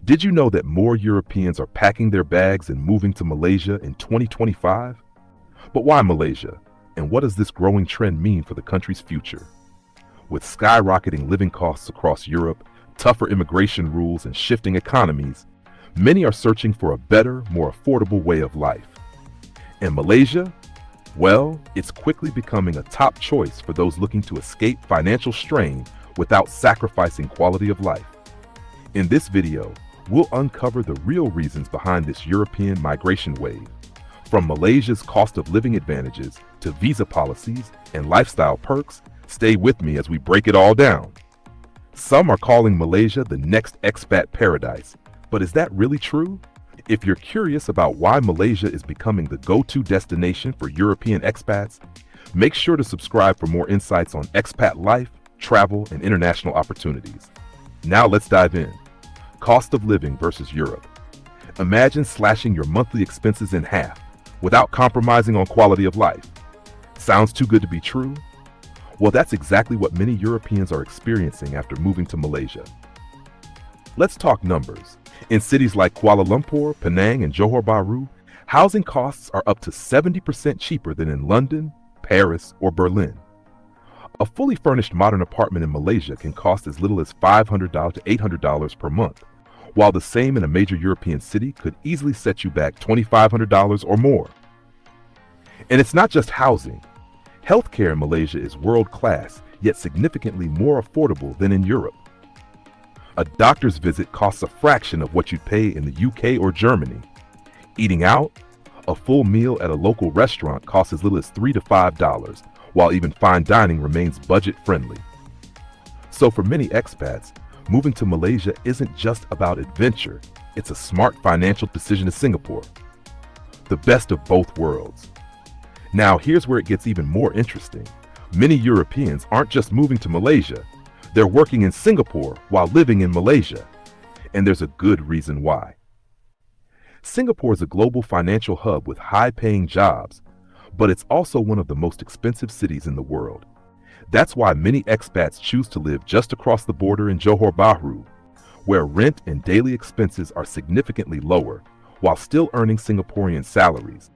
Did you know that more Europeans are packing their bags and moving to Malaysia in 2025? But why Malaysia? And what does this growing trend mean for the country's future? With skyrocketing living costs across Europe, tougher immigration rules, and shifting economies, many are searching for a better, more affordable way of life. And Malaysia? Well, it's quickly becoming a top choice for those looking to escape financial strain without sacrificing quality of life. In this video, we'll uncover the real reasons behind this European migration wave, from Malaysia's cost of living advantages to visa policies and lifestyle perks. Stay with me as we break it all down. Some are calling Malaysia the next expat paradise, but is that really true? If you're curious about why Malaysia is becoming the go-to destination for European expats, make sure to subscribe for more insights on expat life, travel, and international opportunities. Now let's dive in. Cost of living versus Europe. Imagine slashing your monthly expenses in half without compromising on quality of life. Sounds too good to be true? Well, that's exactly what many Europeans are experiencing after moving to Malaysia. Let's talk numbers. In cities like Kuala Lumpur, Penang, and Johor Bahru, housing costs are up to 70% cheaper than in London, Paris, or Berlin. A fully furnished modern apartment in Malaysia can cost as little as $500 to $800 per month, while the same in a major European city could easily set you back $2,500 or more. And it's not just housing. Healthcare in Malaysia is world-class, yet significantly more affordable than in Europe. A doctor's visit costs a fraction of what you'd pay in the UK or Germany. Eating out? A full meal at a local restaurant costs as little as $3 to $5, while even fine dining remains budget-friendly. So for many expats, moving to Malaysia isn't just about adventure, it's a smart financial decision to Singapore. The best of both worlds. Now here's where it gets even more interesting. Many Europeans aren't just moving to Malaysia, they're working in Singapore while living in Malaysia. And there's a good reason why. Singapore is a global financial hub with high-paying jobs, but it's also one of the most expensive cities in the world. That's why many expats choose to live just across the border in Johor Bahru, where rent and daily expenses are significantly lower, while still earning Singaporean salaries.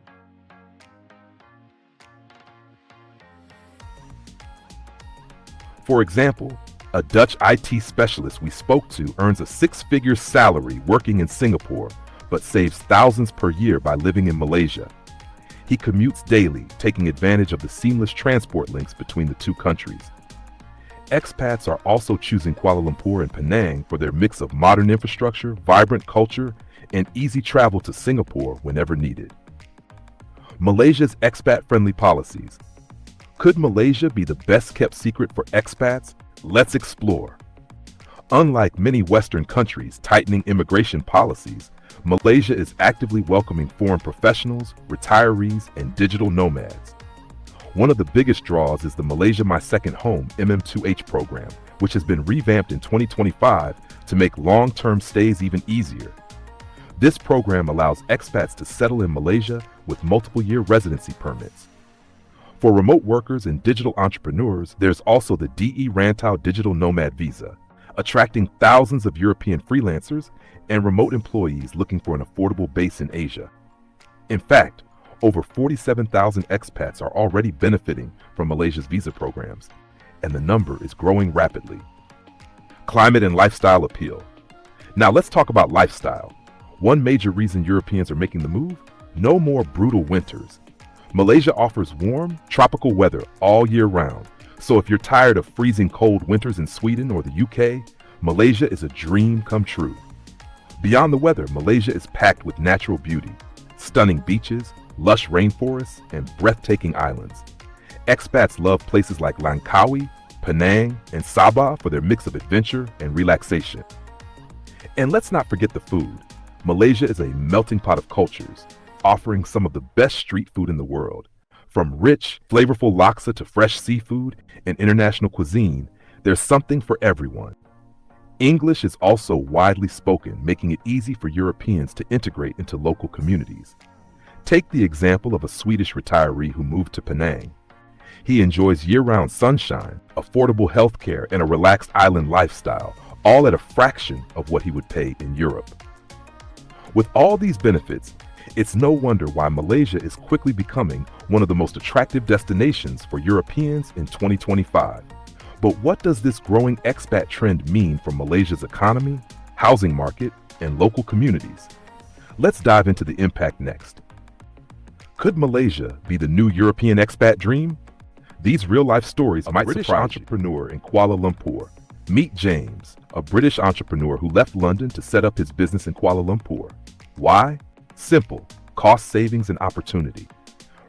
For example, a Dutch IT specialist we spoke to earns a six-figure salary working in Singapore, but saves thousands per year by living in Malaysia. He commutes daily, taking advantage of the seamless transport links between the two countries. Expats are also choosing Kuala Lumpur and Penang for their mix of modern infrastructure, vibrant culture, and easy travel to Singapore whenever needed. Malaysia's expat-friendly policies. Could Malaysia be the best-kept secret for expats? Let's explore. Unlike many Western countries tightening immigration policies, Malaysia is actively welcoming foreign professionals, retirees, and digital nomads. One of the biggest draws is the Malaysia My Second Home MM2H program, which has been revamped in 2025 to make long-term stays even easier. This program allows expats to settle in Malaysia with multiple-year residency permits. For remote workers and digital entrepreneurs, there's also the DE Rantau Digital Nomad Visa, attracting thousands of European freelancers and remote employees looking for an affordable base in Asia. In fact, over 47,000 expats are already benefiting from Malaysia's visa programs, and the number is growing rapidly. Climate and lifestyle appeal. Now let's talk about lifestyle. One major reason Europeans are making the move? No more brutal winters. Malaysia offers warm, tropical weather all year round, so if you're tired of freezing cold winters in Sweden or the UK, Malaysia is a dream come true. Beyond the weather, Malaysia is packed with natural beauty, stunning beaches, lush rainforests, and breathtaking islands. Expats love places like Langkawi, Penang, and Sabah for their mix of adventure and relaxation. And let's not forget the food. Malaysia is a melting pot of cultures, offering some of the best street food in the world. From rich, flavorful laksa to fresh seafood and international cuisine, there's something for everyone. English is also widely spoken, making it easy for Europeans to integrate into local communities. Take the example of a Swedish retiree who moved to Penang. He enjoys year-round sunshine, affordable healthcare, and a relaxed island lifestyle, all at a fraction of what he would pay in Europe. With all these benefits, it's no wonder why Malaysia is quickly becoming one of the most attractive destinations for Europeans in 2025. But what does this growing expat trend mean for Malaysia's economy, housing market, and local communities? Let's dive into the impact next. Could Malaysia be the new European expat dream? These real-life stories might surprise you. A British entrepreneur in Kuala Lumpur. Meet James, a British entrepreneur who left London to set up his business in Kuala Lumpur. Why? Simple: cost savings and opportunity.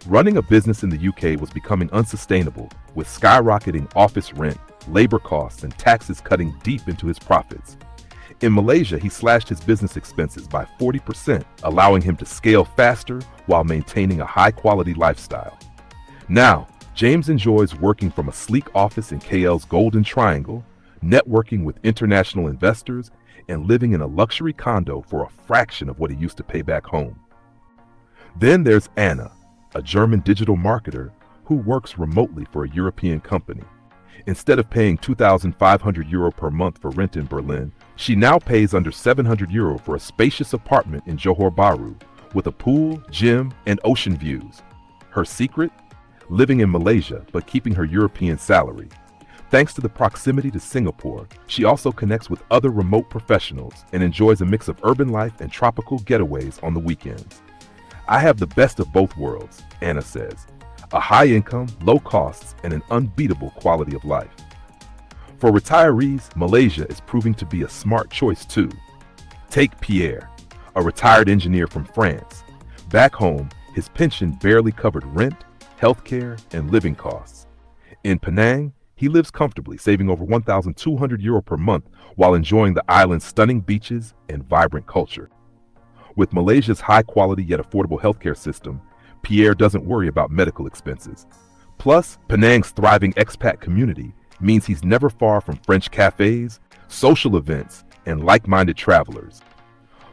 Running a business in the UK was becoming unsustainable, with skyrocketing office rent, labor costs, and taxes cutting deep into his profits. In Malaysia, he slashed his business expenses by 40%, allowing him to scale faster while maintaining a high-quality lifestyle. Now, James enjoys working from a sleek office in KL's Golden Triangle, networking with international investors, and living in a luxury condo for a fraction of what he used to pay back home. Then there's Anna, a German digital marketer who works remotely for a European company. Instead of paying €2,500 per month for rent in Berlin, she now pays under €700 for a spacious apartment in Johor Bahru with a pool, gym, and ocean views. Her secret? Living in Malaysia but keeping her European salary. Thanks to the proximity to Singapore, she also connects with other remote professionals and enjoys a mix of urban life and tropical getaways on the weekends. I have the best of both worlds, Anna says. A high income, low costs, and an unbeatable quality of life. For retirees, Malaysia is proving to be a smart choice too. Take Pierre, a retired engineer from France. Back home, his pension barely covered rent, healthcare, and living costs. In Penang, he lives comfortably, saving over €1,200 per month while enjoying the island's stunning beaches and vibrant culture. With Malaysia's high-quality yet affordable healthcare system, Pierre doesn't worry about medical expenses. Plus, Penang's thriving expat community means he's never far from French cafes, social events, and like-minded travelers.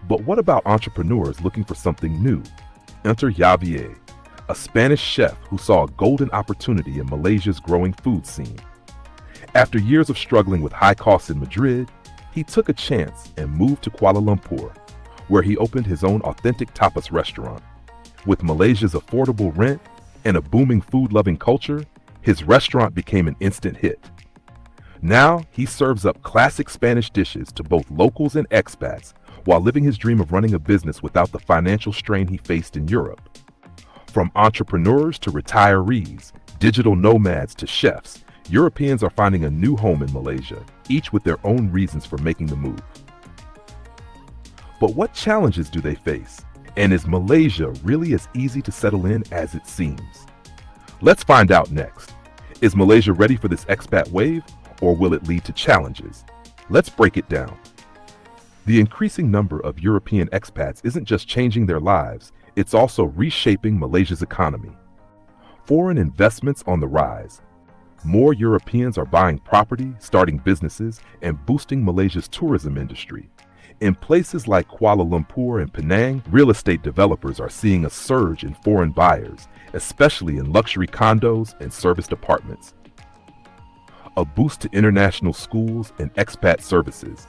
But what about entrepreneurs looking for something new? Enter Javier, a Spanish chef who saw a golden opportunity in Malaysia's growing food scene. After years of struggling with high costs in Madrid, he took a chance and moved to Kuala Lumpur, where he opened his own authentic tapas restaurant. With Malaysia's affordable rent and a booming food-loving culture, his restaurant became an instant hit. Now, he serves up classic Spanish dishes to both locals and expats while living his dream of running a business without the financial strain he faced in Europe. From entrepreneurs to retirees, digital nomads to chefs, Europeans are finding a new home in Malaysia, each with their own reasons for making the move. But what challenges do they face? And is Malaysia really as easy to settle in as it seems? Let's find out next. Is Malaysia ready for this expat wave, or will it lead to challenges? Let's break it down. The increasing number of European expats isn't just changing their lives, it's also reshaping Malaysia's economy. Foreign investments on the rise. More Europeans are buying property, starting businesses, and boosting Malaysia's tourism industry. In places like Kuala Lumpur and Penang, real estate developers are seeing a surge in foreign buyers, especially in luxury condos and serviced apartments. A boost to international schools and expat services.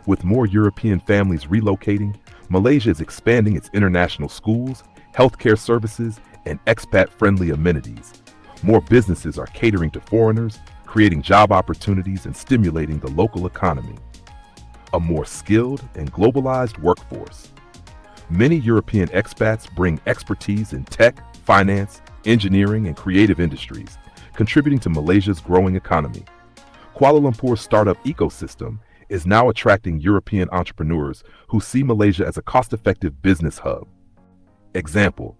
With more European families relocating, Malaysia is expanding its international schools, healthcare services, and expat-friendly amenities. More businesses are catering to foreigners, creating job opportunities and stimulating the local economy. A more skilled and globalized workforce. Many European expats bring expertise in tech, finance, engineering, and creative industries, contributing to Malaysia's growing economy. Kuala Lumpur's startup ecosystem is now attracting European entrepreneurs who see Malaysia as a cost-effective business hub. Example: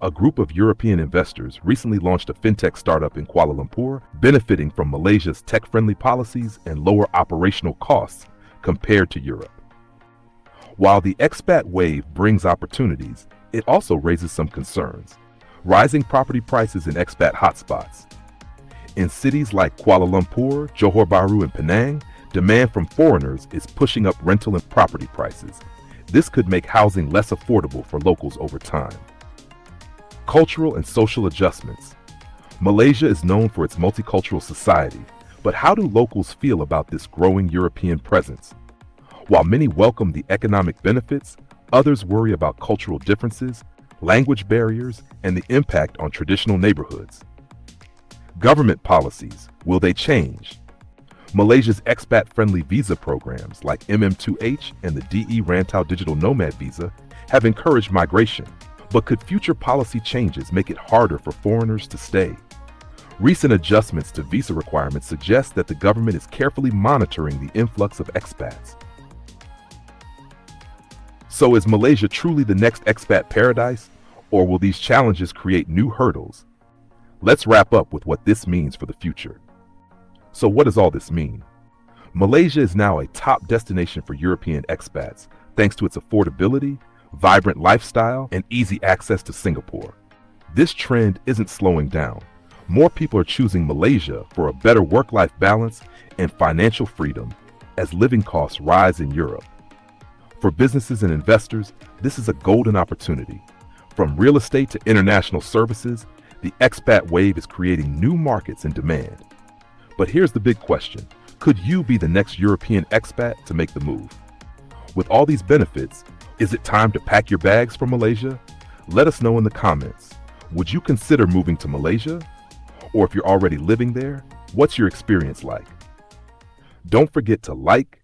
a group of European investors recently launched a fintech startup in Kuala Lumpur, benefiting from Malaysia's tech-friendly policies and lower operational costs compared to Europe. While the expat wave brings opportunities, it also raises some concerns. Rising property prices in expat hotspots. In cities like Kuala Lumpur, Johor Bahru, and Penang, demand from foreigners is pushing up rental and property prices. This could make housing less affordable for locals over time. Cultural and social adjustments. Malaysia is known for its multicultural society, But how do locals feel about this growing European presence? While many welcome the economic benefits, others worry about cultural differences, language barriers, and the impact on traditional neighborhoods. Government policies, will they change? Malaysia's expat-friendly visa programs like MM2H and the DE Rantau Digital Nomad visa have encouraged migration, but could future policy changes make it harder for foreigners to stay? Recent adjustments to visa requirements suggest that the government is carefully monitoring the influx of expats. So is Malaysia truly the next expat paradise, or will these challenges create new hurdles? Let's wrap up with what this means for the future. So what does all this mean? Malaysia is now a top destination for European expats, thanks to its affordability, vibrant lifestyle, and easy access to Singapore. This trend isn't slowing down. More people are choosing Malaysia for a better work-life balance and financial freedom as living costs rise in Europe. For businesses and investors, this is a golden opportunity. From real estate to international services, the expat wave is creating new markets and demand. But here's the big question. Could you be the next European expat to make the move? With all these benefits, is it time to pack your bags for Malaysia? Let us know in the comments. Would you consider moving to Malaysia? Or if you're already living there, what's your experience like? Don't forget to like,